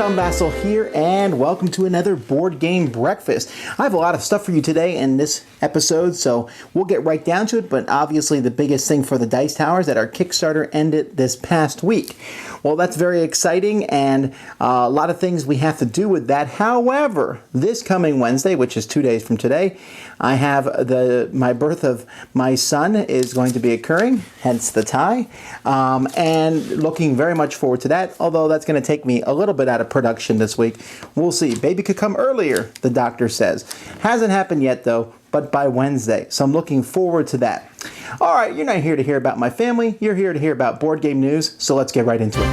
I'm Vasel here, and welcome to another Board Game Breakfast. I have a lot of stuff for you today in this episode, so we'll get right down to it, but obviously the biggest thing for the Dice Tower is that our Kickstarter ended this past week. Well, that's very exciting, and a lot of things we have to do with that. However, this coming Wednesday, which is 2 days from today, I have my birth of my son is going to be occurring, hence the tie, and looking very much forward to that, although that's going to take me a little bit out of production this week. We'll see. Baby could come earlier, the doctor says. Hasn't happened yet, though, but by Wednesday, so I'm looking forward to that. All right, you're not here to hear about my family. You're here to hear about board game news, so let's get right into it.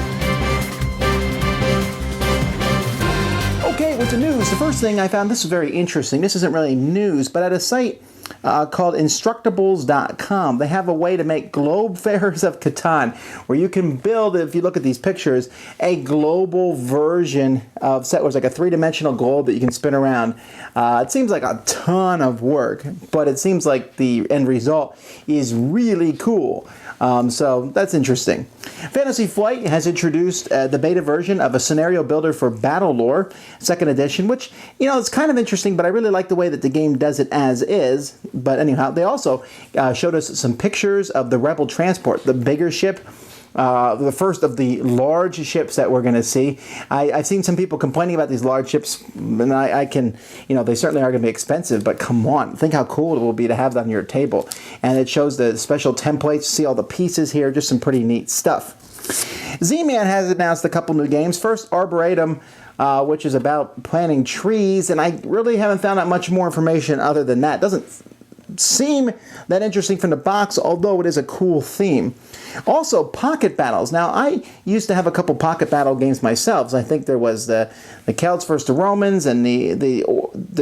Okay, with the news, the first thing I found, this is very interesting. This isn't really news, but at a site called Instructables.com, they have a way to make globe fairs of Catan, where you can build, if you look at these pictures, a global version of settlers, like a three-dimensional globe that you can spin around. It seems like a ton of work, but it seems like the end result is really cool. So that's interesting. Fantasy Flight has introduced the beta version of a scenario builder for Battle Lore, 2nd edition, which, you know, it's kind of interesting, but I really like the way that the game does it as is. But anyhow, they also showed us some pictures of the Rebel transport, the bigger ship, the first of the large ships that we're going to see. I've seen some people complaining about these large ships, and I can, you know, they certainly are going to be expensive, but come on, think how cool it will be to have that on your table. And it shows the special templates, see all the pieces here, just some pretty neat stuff. Z-Man has announced a couple new games. First, Arboretum, which is about planting trees, and I really haven't found out much more information other than that. It doesn't seem that interesting from the box, although it is a cool theme. Also, Pocket Battles. Now, I used to have a couple Pocket Battle games myself. I think there was the Celts versus the Romans and the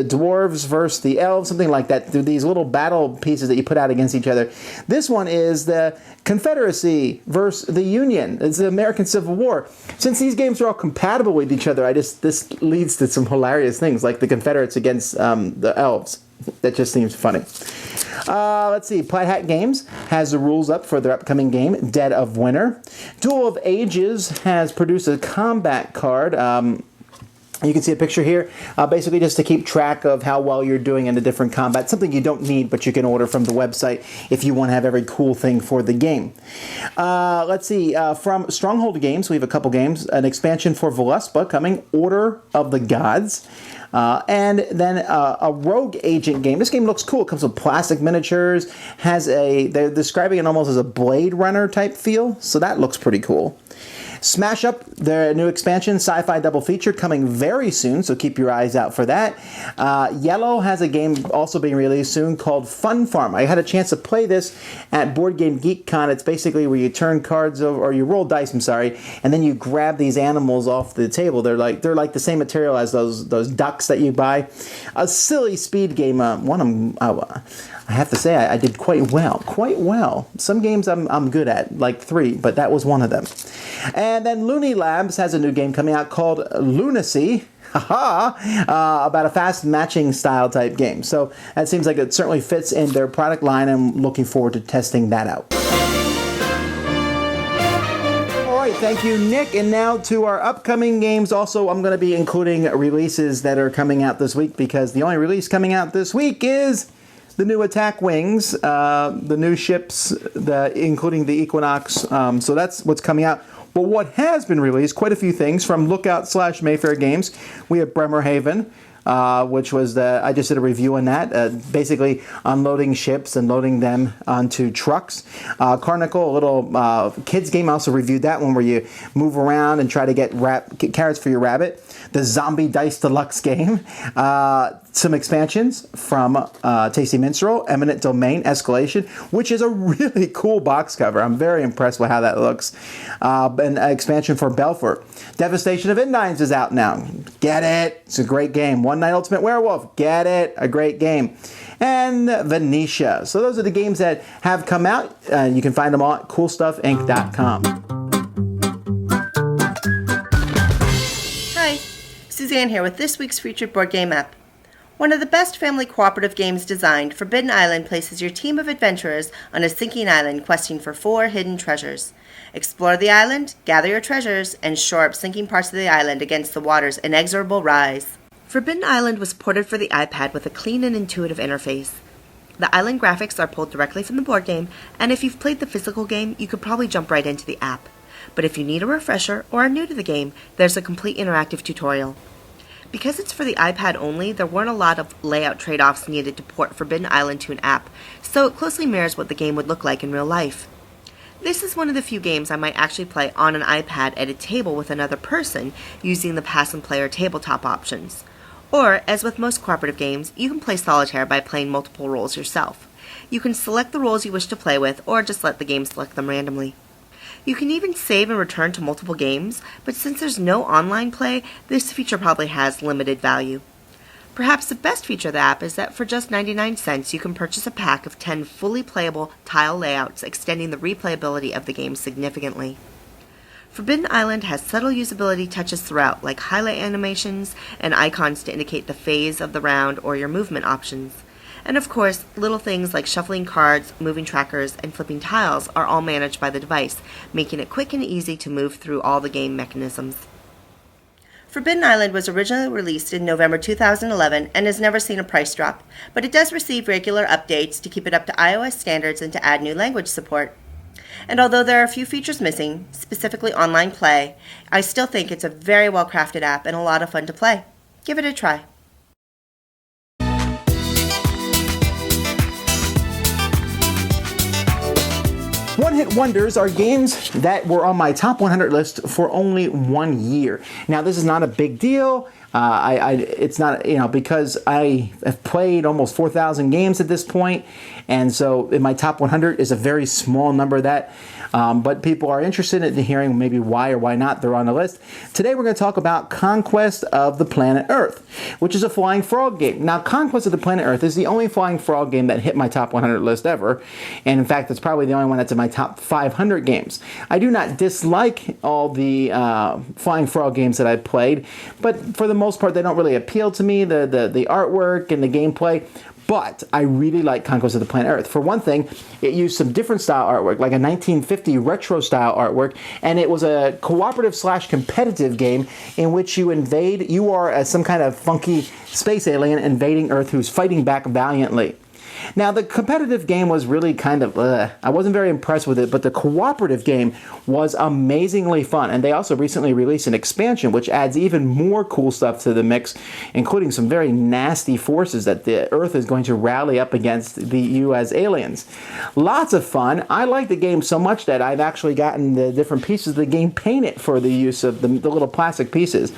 Dwarves versus the Elves, something like that. They're these little battle pieces that you put out against each other. This one is the Confederacy versus the Union. It's the American Civil War. Since these games are all compatible with each other, this leads to some hilarious things, like the Confederates against the Elves. That just seems funny. Let's see. Plaid Hat Games has the rules up for their upcoming game, Dead of Winter. Duel of Ages has produced a combat card. You can see a picture here, basically just to keep track of how well you're doing in the different combat. Something you don't need, but you can order from the website if you want to have every cool thing for the game. Let's see, from Stronghold Games, we have a couple games. An expansion for Voluspa coming, Order of the Gods. And then a Rogue Agent game. This game looks cool. It comes with plastic miniatures. They're describing it almost as a Blade Runner type feel, so that looks pretty cool. Smash Up, their new expansion, sci-fi double feature, coming very soon, so keep your eyes out for that. Yellow has a game also being released soon called Fun Farm. I had a chance to play this at Board Game Geek Con. It's basically where you turn cards over, or you roll dice, and then you grab these animals off the table. They're like the same material as those ducks that you buy. A silly speed game. I have to say I did quite well. Some games I'm good at, like 3, but that was one of them. And then Looney Labs has a new game coming out called Lunacy, about a fast matching style type game. So that seems like it certainly fits in their product line. I'm looking forward to testing that out. All right, thank you, Nick. And now to our upcoming games. Also, I'm going to be including releases that are coming out this week, because the only release coming out this week is the new Attack Wings, the new ships, including the Equinox. So that's what's coming out. But what has been released, quite a few things from Lookout/Mayfair Games. We have Bremerhaven, which was I just did a review on that, basically unloading ships and loading them onto trucks. Carnival, a little kids game, I also reviewed that one where you move around and try to get carrots for your rabbit. The Zombie Dice Deluxe game. Some expansions from Tasty Minstrel, Eminent Domain, Escalation, which is a really cool box cover. I'm very impressed with how that looks. An expansion for Belfort. Devastation of Endines is out now. Get it? It's a great game. One Night Ultimate Werewolf. Get it? A great game. And Venetia. So those are the games that have come out. You can find them all at CoolStuffInc.com. Hi, Suzanne here with this week's featured board game app. One of the best family cooperative games designed, Forbidden Island places your team of adventurers on a sinking island questing for 4 hidden treasures. Explore the island, gather your treasures, and shore up sinking parts of the island against the water's inexorable rise. Forbidden Island was ported for the iPad with a clean and intuitive interface. The island graphics are pulled directly from the board game, and if you've played the physical game, you could probably jump right into the app. But if you need a refresher or are new to the game, there's a complete interactive tutorial. Because it's for the iPad only, there weren't a lot of layout trade-offs needed to port Forbidden Island to an app, so it closely mirrors what the game would look like in real life. This is one of the few games I might actually play on an iPad at a table with another person using the pass and play or tabletop options. Or, as with most cooperative games, you can play solitaire by playing multiple roles yourself. You can select the roles you wish to play with, or just let the game select them randomly. You can even save and return to multiple games, but since there's no online play, this feature probably has limited value. Perhaps the best feature of the app is that for just 99 cents you can purchase a pack of 10 fully playable tile layouts, extending the replayability of the game significantly. Forbidden Island has subtle usability touches throughout, like highlight animations and icons to indicate the phase of the round or your movement options. And of course, little things like shuffling cards, moving trackers, and flipping tiles are all managed by the device, making it quick and easy to move through all the game mechanisms. Forbidden Island was originally released in November 2011 and has never seen a price drop, but it does receive regular updates to keep it up to iOS standards and to add new language support. And although there are a few features missing, specifically online play, I still think it's a very well-crafted app and a lot of fun to play. Give it a try. One-hit wonders are games that were on my top 100 list for only 1 year. Now, this is not a big deal. It's not, because I have played almost 4,000 games at this point, and so in my top 100 is a very small number of that. But people are interested in hearing maybe why or why not they're on the list. Today we're going to talk about Conquest of the Planet Earth, which is a flying frog game. Now, Conquest of the Planet Earth is the only flying frog game that hit my top 100 list ever, and in fact, it's probably the only one that's in my top 500 games. I do not dislike all the flying frog games that I've played, but for the most part, they don't really appeal to me, the artwork and the gameplay. But I really like Conquest of the Planet Earth. For one thing, it used some different style artwork, like a 1950 retro style artwork, and it was a cooperative/competitive game in which you are some kind of funky space alien invading Earth who's fighting back valiantly. Now, the competitive game was really kind of, I wasn't very impressed with it, but the cooperative game was amazingly fun. And they also recently released an expansion, which adds even more cool stuff to the mix, including some very nasty forces that the Earth is going to rally up against you as aliens. Lots of fun. I like the game so much that I've actually gotten the different pieces of the game painted for the use of the little plastic pieces.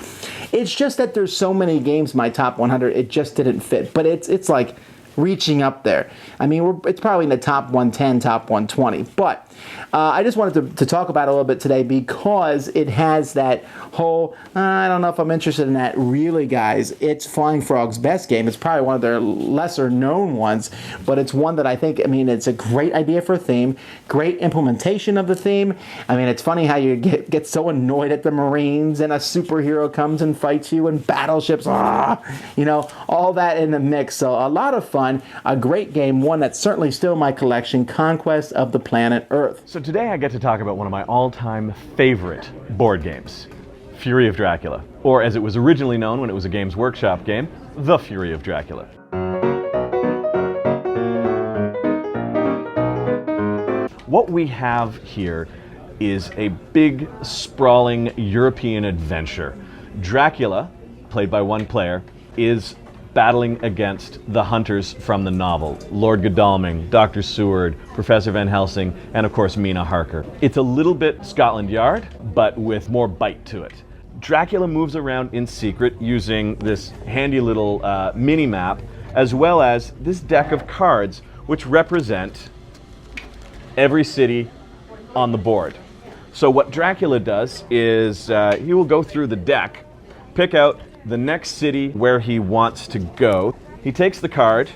It's just that there's so many games in my top 100, it just didn't fit. But it's like reaching up there. I mean, it's probably in the top 110, top 120. But I just wanted to talk about it a little bit today because it has that whole, I don't know if I'm interested in that. Really, guys, it's Flying Frog's best game. It's probably one of their lesser known ones, but it's one that I think, it's a great idea for a theme, great implementation of the theme. I mean, it's funny how you get so annoyed at the Marines and a superhero comes and fights you and battleships, all that in the mix. So a lot of fun, a great game, one that's certainly still in my collection, Conquest of the Planet Earth. So today I get to talk about one of my all-time favorite board games, Fury of Dracula, or as it was originally known when it was a Games Workshop game, The Fury of Dracula. What we have here is a big, sprawling European adventure. Dracula, played by one player, is battling against the hunters from the novel, Lord Godalming, Dr. Seward, Professor Van Helsing, and of course Mina Harker. It's a little bit Scotland Yard, but with more bite to it. Dracula moves around in secret using this handy little mini-map, as well as this deck of cards, which represent every city on the board. So what Dracula does is he will go through the deck, pick out the next city where he wants to go. He takes the card,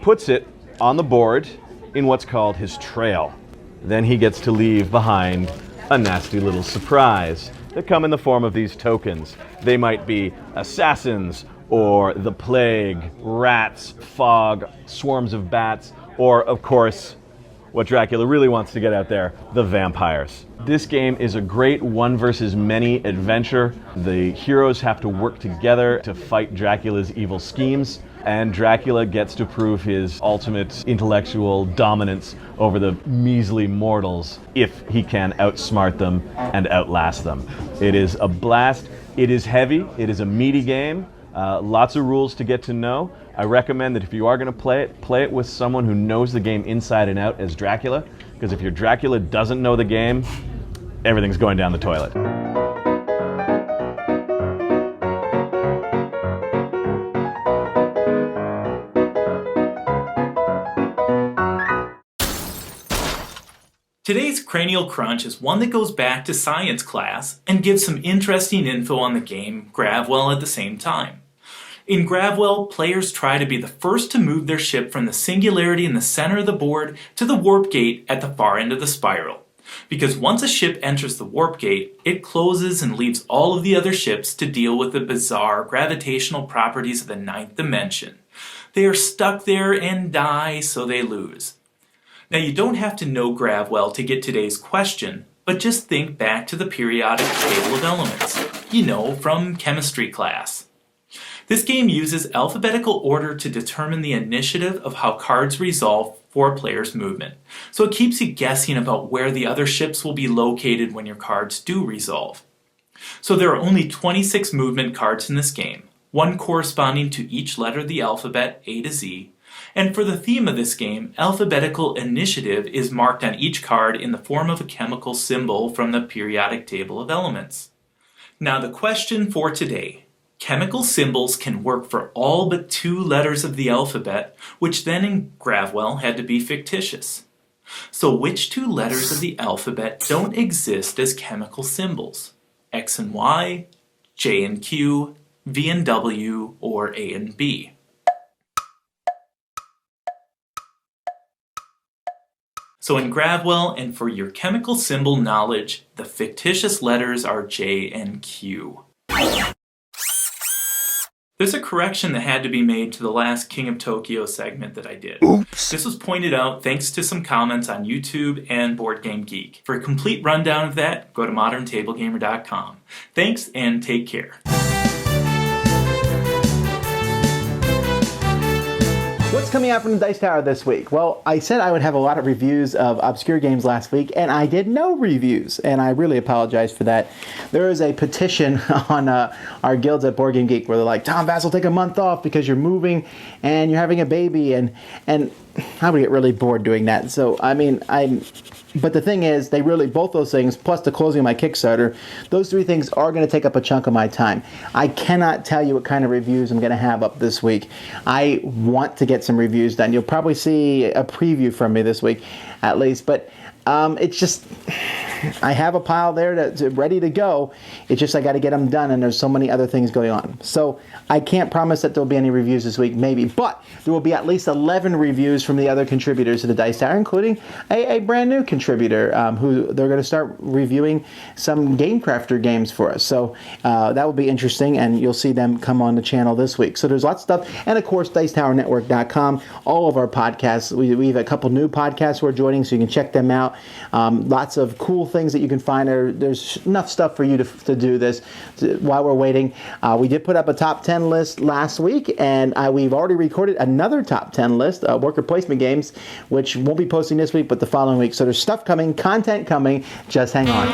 puts it on the board in what's called his trail. Then he gets to leave behind a nasty little surprise that come in the form of these tokens. They might be assassins or the plague, rats, fog, swarms of bats, or, of course, what Dracula really wants to get out there, the vampires. This game is a great one versus many adventure. The heroes have to work together to fight Dracula's evil schemes, and Dracula gets to prove his ultimate intellectual dominance over the measly mortals if he can outsmart them and outlast them. It is a blast. It is heavy. It is a meaty game. Lots of rules to get to know. I recommend that if you are going to play it with someone who knows the game inside and out as Dracula, because if your Dracula doesn't know the game, everything's going down the toilet. Today's Cranial Crunch is one that goes back to science class and gives some interesting info on the game Gravwell at the same time. In Gravwell, players try to be the first to move their ship from the singularity in the center of the board to the warp gate at the far end of the spiral. Because once a ship enters the warp gate, it closes and leaves all of the other ships to deal with the bizarre gravitational properties of the ninth dimension. They are stuck there and die, so they lose. Now, you don't have to know Gravwell to get today's question, but just think back to the periodic table of elements, from chemistry class. This game uses alphabetical order to determine the initiative of how cards resolve for a player's movement, so it keeps you guessing about where the other ships will be located when your cards do resolve. So there are only 26 movement cards in this game, one corresponding to each letter of the alphabet A to Z, and for the theme of this game, alphabetical initiative is marked on each card in the form of a chemical symbol from the periodic table of elements. Now the question for today. Chemical symbols can work for all but 2 letters of the alphabet, which then in Gravwell had to be fictitious. So which 2 letters of the alphabet don't exist as chemical symbols? X and Y, J and Q, V and W, or A and B? So in Gravwell, and for your chemical symbol knowledge, the fictitious letters are J and Q. There's a correction that had to be made to the last King of Tokyo segment that I did. Oops. This was pointed out thanks to some comments on YouTube and Board Game Geek. For a complete rundown of that, go to moderntablegamer.com. Thanks and take care. What's coming out from the Dice Tower this week? Well, I said I would have a lot of reviews of obscure games last week, and I did no reviews, and I really apologize for that. There is a petition on our guilds at Board Game Geek where they're like, Tom, Vasel, take a month off because you're moving and you're having a baby, and I would get really bored doing that. So, but the thing is, they really, both those things, plus the closing of my Kickstarter, those 3 things are going to take up a chunk of my time. I cannot tell you what kind of reviews I'm going to have up this week. I want to get some reviews done. You'll probably see a preview from me this week, at least, but it's just, I have a pile there that's ready to go. It's just I got to get them done, and there's so many other things going on. So I can't promise that there'll be any reviews this week, maybe, but there will be at least 11 reviews from the other contributors to the Dice Tower, including a brand new contributor who they're going to start reviewing some Game Crafter games for us. So that will be interesting, and you'll see them come on the channel this week. So there's lots of stuff, and of course, DicetowerNetwork.com, all of our podcasts. We have a couple new podcasts we're joining, so you can check them out. Lots of cool things that you can find. There's enough stuff for you to do this while we're waiting. We did put up a top 10 list last week, and we've already recorded another top 10 list, worker placement games, which won't be posting this week, but the following week. So there's stuff coming, content coming. Just hang on.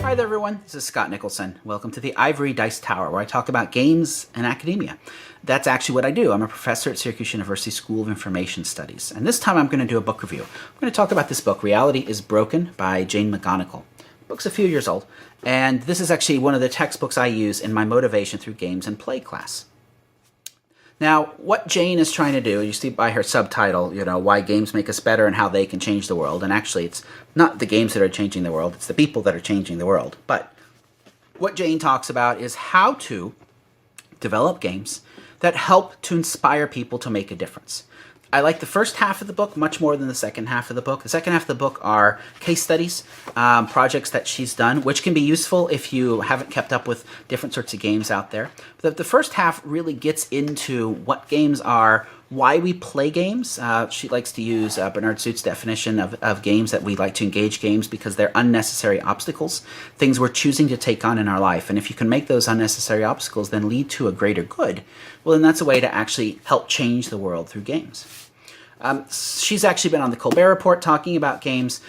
Hi there, everyone. This is Scott Nicholson. Welcome to the Ivory Dice Tower, where I talk about games and academia. That's actually what I do. I'm a professor at Syracuse University School of Information Studies. And this time I'm going to do a book review. I'm going to talk about this book, Reality is Broken by Jane McGonigal. The book's a few years old, and this is actually one of the textbooks I use in my motivation through games and play class. Now, what Jane is trying to do, you see by her subtitle, why games make us better and how they can change the world. And actually, it's not the games that are changing the world, it's the people that are changing the world. But what Jane talks about is how to develop games that help to inspire people to make a difference. I like the first half of the book much more than the second half of the book. The second half of the book are case studies, projects that she's done, which can be useful if you haven't kept up with different sorts of games out there. But the first half really gets into what games are, why we play games. She likes to use Bernard Suit's definition of games, that we like to engage games because they're unnecessary obstacles, things we're choosing to take on in our life. And if you can make those unnecessary obstacles then lead to a greater good, well, then that's a way to actually help change the world through games. She's actually been on the Colbert Report talking about games.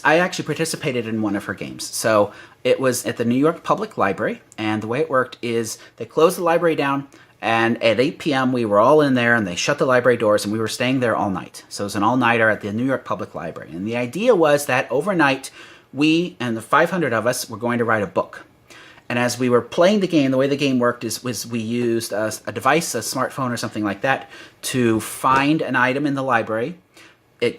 I actually participated in one of her games. So it was at the New York Public Library, and the way it worked is they closed the library down, and at 8 p.m. we were all in there, and they shut the library doors, and we were staying there all night. So it was an all-nighter at the New York Public Library. And the idea was that overnight, we and the 500 of us were going to write a book. And as we were playing the game, the way the game worked was we used a device, a smartphone or something like that, to find an item in the library.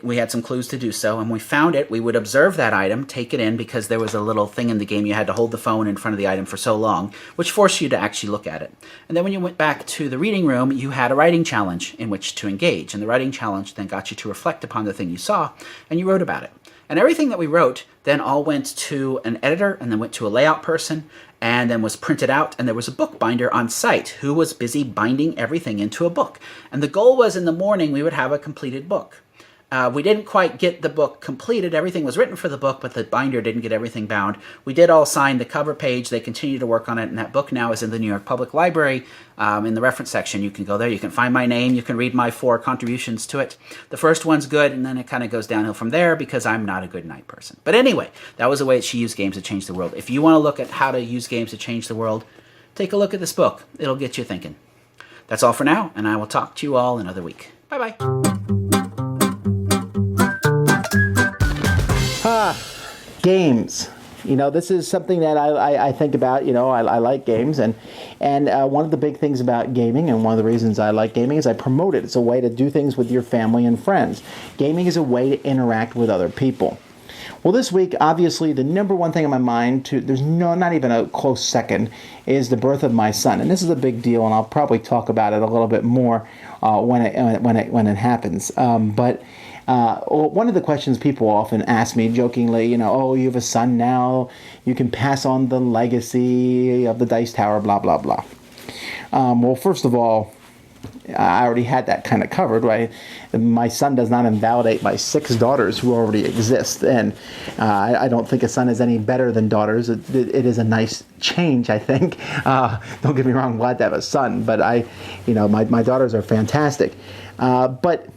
We had some clues to do so, and when we found it, we would observe that item, take it in, because there was a little thing in the game you had to hold the phone in front of the item for so long, which forced you to actually look at it. And then when you went back to the reading room, you had a writing challenge in which to engage, and the writing challenge then got you to reflect upon the thing you saw, and you wrote about it. And everything that we wrote then all went to an editor, and then went to a layout person, and then was printed out, and there was a bookbinder on site who was busy binding everything into a book. And the goal was in the morning we would have a completed book. We didn't quite get the book completed. Everything was written for the book, but the binder didn't get everything bound. We did all sign the cover page. They continue to work on it, and that book now is in the New York Public Library. In the reference section, you can go there. You can find my name. You can read my 4 contributions to it. The first one's good, and then it kind of goes downhill from there because I'm not a good night person. But anyway, that was a way she used games to change the world. If you want to look at how to use games to change the world, take a look at this book. It'll get you thinking. That's all for now, and I will talk to you all another week. Bye-bye. Games. This is something that I think about. I like games, and one of the big things about gaming, and one of the reasons I like gaming, is I promote it. It's a way to do things with your family and friends. Gaming is a way to interact with other people. Well, this week, obviously, the number one thing on my mind, not even a close second, is the birth of my son. And this is a big deal, and I'll probably talk about it a little bit more when it happens. One of the questions people often ask me jokingly, oh, you have a son now, you can pass on the legacy of the Dice Tower, blah, blah, blah. Well, first of all, I already had that kind of covered, right? My son does not invalidate my 6 daughters who already exist, and I don't think a son is any better than daughters. It is a nice change, I think. Don't get me wrong, I'm glad to have a son, but my daughters are fantastic. But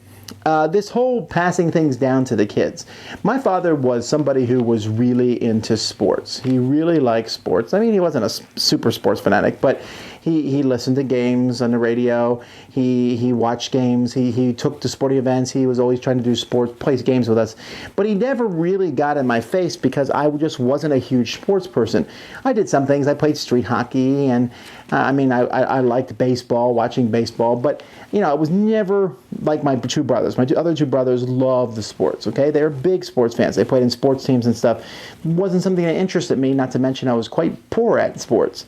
this whole passing things down to the kids. My father was somebody who was really into sports. He really liked sports. I mean, he wasn't a super sports fanatic, but he listened to games on the radio. He watched games. He took to sporting events. He was always trying to do sports, play games with us. But he never really got in my face because I just wasn't a huge sports person. I did some things. I played street hockey, and I liked baseball, watching baseball, but it was never like my 2 brothers. My other 2 brothers loved the sports, okay? They were big sports fans. They played in sports teams and stuff. It wasn't something that interested me, not to mention I was quite poor at sports.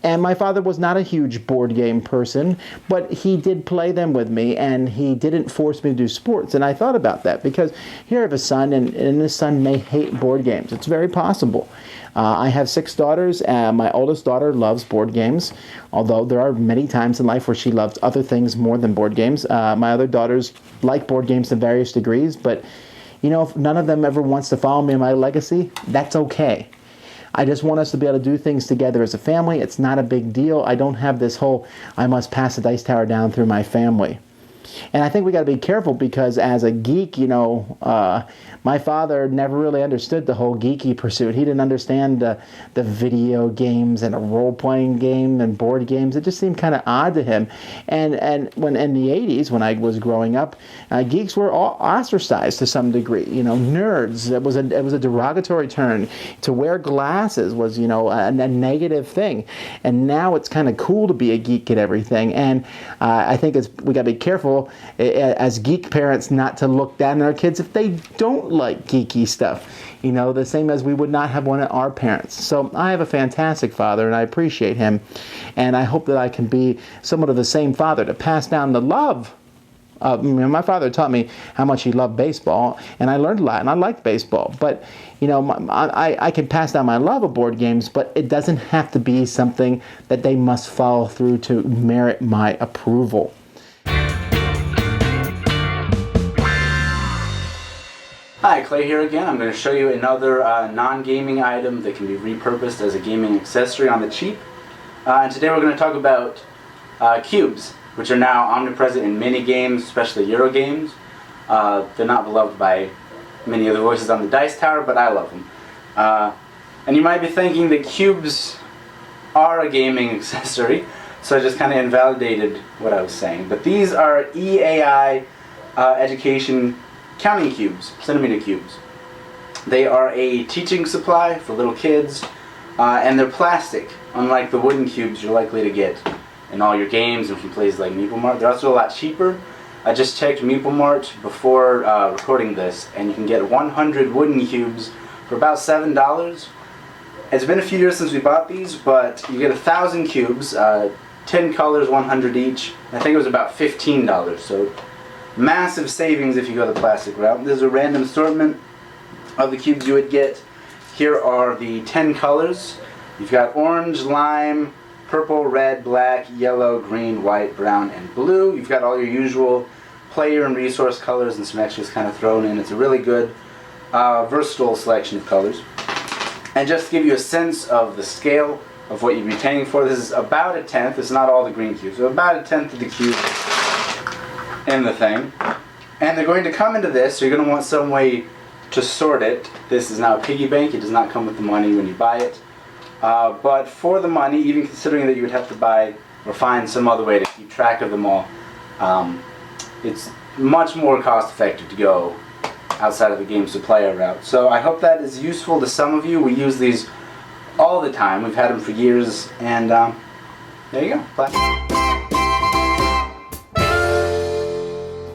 And my father was not a huge board game person, but he did play them with me, and he didn't force me to do sports. And I thought about that because here I have a son, and this son may hate board games. It's very possible. I have 6 daughters, and my oldest daughter loves board games, although there are many times in life where she loves other things more than board games. My other daughters like board games to various degrees, but if none of them ever wants to follow me in my legacy, that's okay. I just want us to be able to do things together as a family. It's not a big deal. I don't have this whole, I must pass the Dice Tower down through my family. And I think we got to be careful because as a geek, my father never really understood the whole geeky pursuit. He didn't understand the video games and a role-playing game and board games. It just seemed kind of odd to him. And when in the 80s, when I was growing up, geeks were all ostracized to some degree. Nerds. It was a derogatory term. To wear glasses was, a negative thing. And now it's kind of cool to be a geek at everything. And I think we got to be careful as geek parents not to look down on our kids if they don't like geeky stuff, the same as we would not have one at our parents. So I have a fantastic father, and I appreciate him, and I hope that I can be somewhat of the same father to pass down the love My father taught me how much he loved baseball, and I learned a lot, and I liked baseball. But, I can pass down my love of board games, but it doesn't have to be something that they must follow through to merit my approval. Hi, Clay here again. I'm going to show you another non-gaming item that can be repurposed as a gaming accessory on the cheap. And today we're going to talk about cubes, which are now omnipresent in many games, especially Euro games. They're not beloved by many of the voices on the Dice Tower, but I love them. And you might be thinking that cubes are a gaming accessory, so I just kind of invalidated what I was saying. But these are EAI education counting cubes, centimeter cubes. They are a teaching supply for little kids, and they're plastic, unlike the wooden cubes you're likely to get in all your games and from places like MeepleMart. They're also a lot cheaper. I just checked MeepleMart before recording this, and you can get 100 wooden cubes for about $7. It's been a few years since we bought these, but you get 1,000 cubes, 10 colors, 100 each. I think it was about $15, so massive savings if you go the plastic route. There's a random assortment of the cubes you would get. Here are the 10 colors. You've got orange, lime, purple, red, black, yellow, green, white, brown, and blue. You've got all your usual player and resource colors and some extras kind of thrown in. It's a really good, versatile selection of colors. And just to give you a sense of the scale of what you'd be paying for, this is about a tenth. It's not all the green cubes, so about a tenth of the cube in the thing. And they're going to come into this, so you're going to want some way to sort it. This is now a piggy bank. It does not come with the money when you buy it. But for the money, even considering that you would have to buy or find some other way to keep track of them all, it's much more cost effective to go outside of the game supplier route. So I hope that is useful to some of you. We use these all the time. We've had them for years, and there you go. Bye.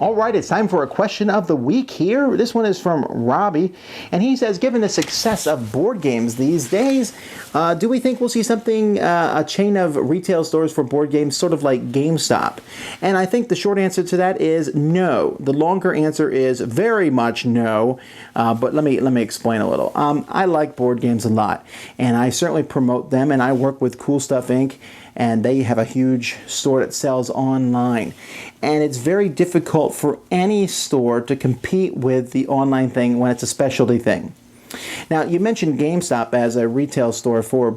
All right, it's time for a question of the week here. This one is from Robbie, and he says, given the success of board games these days, do we think we'll see something, a chain of retail stores for board games, sort of like GameStop? And I think the short answer to that is no. The longer answer is very much no, but let me explain a little. I like board games a lot, and I certainly promote them, and I work with Cool Stuff Inc., and they have a huge store that sells online. And it's very difficult for any store to compete with the online thing when it's a specialty thing. Now, you mentioned GameStop as a retail store for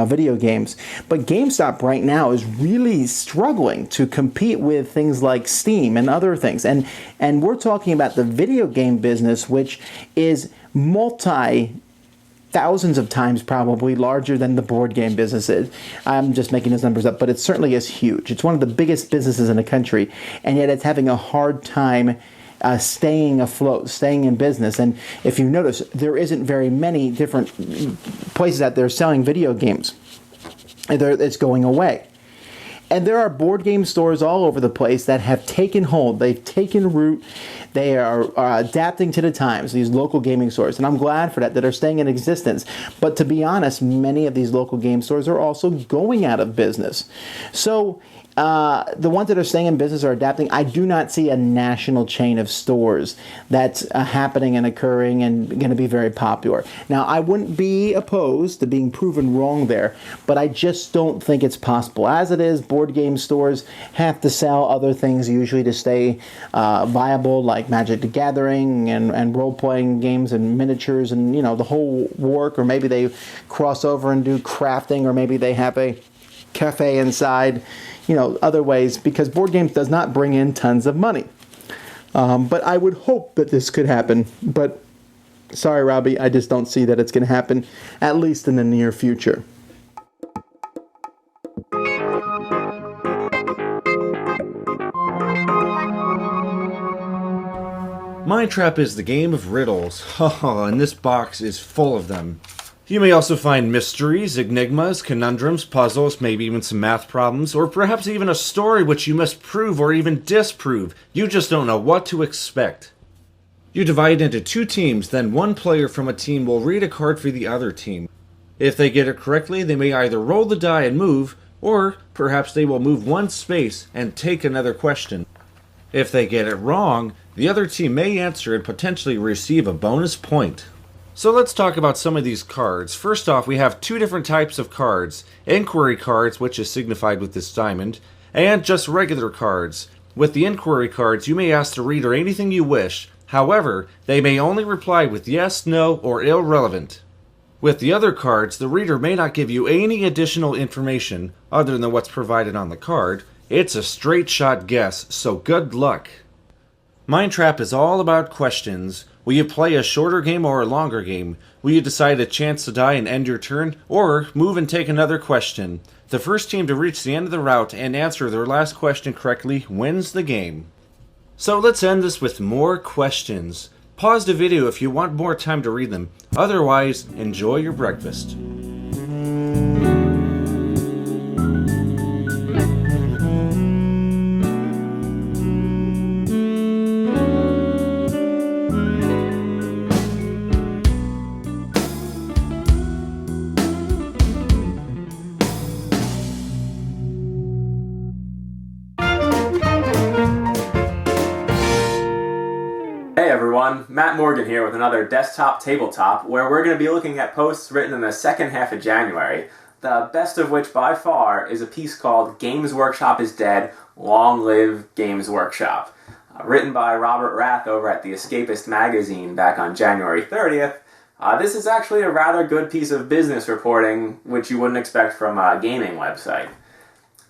video games, but GameStop right now is really struggling to compete with things like Steam and other things. And we're talking about the video game business, which is thousands of times probably larger than the board game business is. I'm just making those numbers up, but it certainly is huge. It's one of the biggest businesses in the country, and yet it's having a hard time staying afloat, staying in business. And if you notice, there isn't very many different places out there selling video games. It's going away. And there are board game stores all over the place that have taken hold. They've taken root. They are adapting to the times, these local gaming stores. And I'm glad for that are staying in existence. But to be honest, many of these local game stores are also going out of business. So the ones that are staying in business are adapting. I do not see a national chain of stores that's happening and occurring and going to be very popular. Now, I wouldn't be opposed to being proven wrong there, but I just don't think it's possible. As it is, board game stores have to sell other things usually to stay viable, like Magic the Gathering and role-playing games and miniatures and, the whole work, or maybe they cross over and do crafting, or maybe they have a cafe inside, other ways, because board games does not bring in tons of money. But I would hope that this could happen. But sorry, Robbie, I just don't see that it's going to happen, at least in the near future. Mindtrap is the game of riddles, and this box is full of them. You may also find mysteries, enigmas, conundrums, puzzles, maybe even some math problems, or perhaps even a story which you must prove or even disprove. You just don't know what to expect. You divide into two teams, then one player from a team will read a card for the other team. If they get it correctly, they may either roll the die and move, or perhaps they will move one space and take another question. If they get it wrong, the other team may answer and potentially receive a bonus point. So let's talk about some of these cards. First off, we have two different types of cards. Inquiry cards, which is signified with this diamond, and just regular cards. With the inquiry cards, you may ask the reader anything you wish. However, they may only reply with yes, no, or irrelevant. With the other cards, the reader may not give you any additional information other than what's provided on the card. It's a straight shot guess, so good luck. Mindtrap is all about questions. Will you play a shorter game or a longer game? Will you decide a chance to die and end your turn, or move and take another question? The first team to reach the end of the route and answer their last question correctly wins the game. So let's end this with more questions. Pause the video if you want more time to read them. Otherwise, enjoy your breakfast. Hey everyone, Matt Morgan here with another Desktop Tabletop, where we're going to be looking at posts written in the second half of January, the best of which by far is a piece called Games Workshop is Dead, Long Live Games Workshop, written by Robert Rath over at The Escapist magazine back on January 30th. This is actually a rather good piece of business reporting, which you wouldn't expect from a gaming website.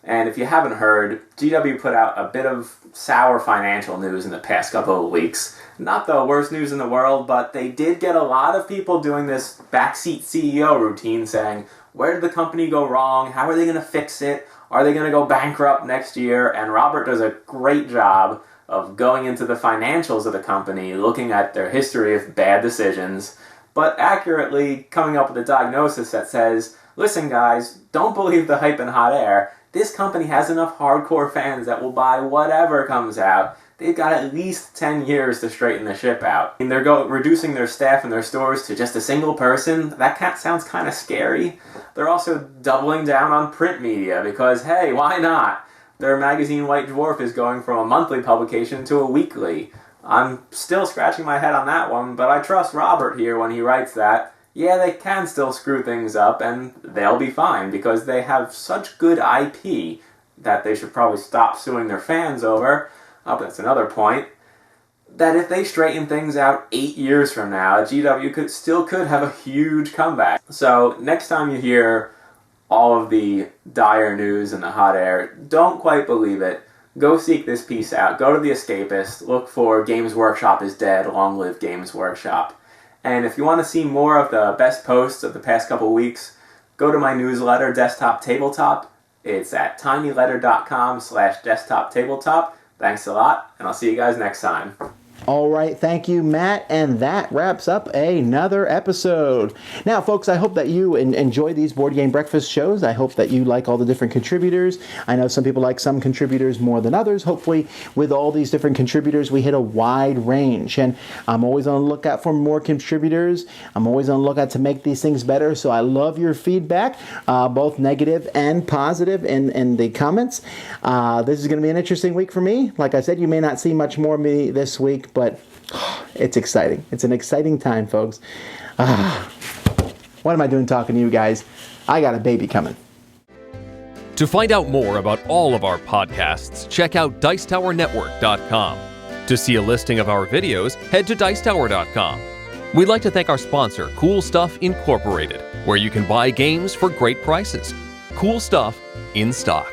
And if you haven't heard, GW put out a bit of sour financial news in the past couple of weeks. Not the worst news in the world, but they did get a lot of people doing this backseat CEO routine saying, where did the company go wrong? How are they going to fix it? Are they going to go bankrupt next year? And Robert does a great job of going into the financials of the company, looking at their history of bad decisions, but accurately coming up with a diagnosis that says, listen guys, don't believe the hype and hot air. This company has enough hardcore fans that will buy whatever comes out. They've got at least 10 years to straighten the ship out. And they're reducing their staff in their stores to just a single person. That sounds kind of scary. They're also doubling down on print media because, hey, why not? Their magazine White Dwarf is going from a monthly publication to a weekly. I'm still scratching my head on that one, but I trust Robert here when he writes that. Yeah, they can still screw things up, and they'll be fine, because they have such good IP that they should probably stop suing their fans over. Oh, that's another point. That if they straighten things out 8 years from now, GW could have a huge comeback. So, next time you hear all of the dire news and the hot air, don't quite believe it. Go seek this piece out. Go to The Escapist. Look for Games Workshop is Dead, Long Live Games Workshop. And if you want to see more of the best posts of the past couple weeks, go to my newsletter, Desktop Tabletop. It's at tinyletter.com/desktop tabletop. Thanks a lot, and I'll see you guys next time. All right, thank you, Matt, and that wraps up another episode. Now, folks, I hope that you enjoy these board game breakfast shows. I hope that you like all the different contributors. I know some people like some contributors more than others. Hopefully, with all these different contributors, we hit a wide range, and I'm always on the lookout for more contributors. I'm always on the lookout to make these things better, so I love your feedback, both negative and positive in the comments. This is going to be an interesting week for me. Like I said, you may not see much more of me this week, but it's exciting. It's an exciting time, folks. What am I doing talking to you guys? I got a baby coming. To find out more about all of our podcasts, check out dicetowernetwork.com. To see a listing of our videos, head to dicetower.com. We'd like to thank our sponsor, Cool Stuff Incorporated, where you can buy games for great prices. Cool stuff in stock.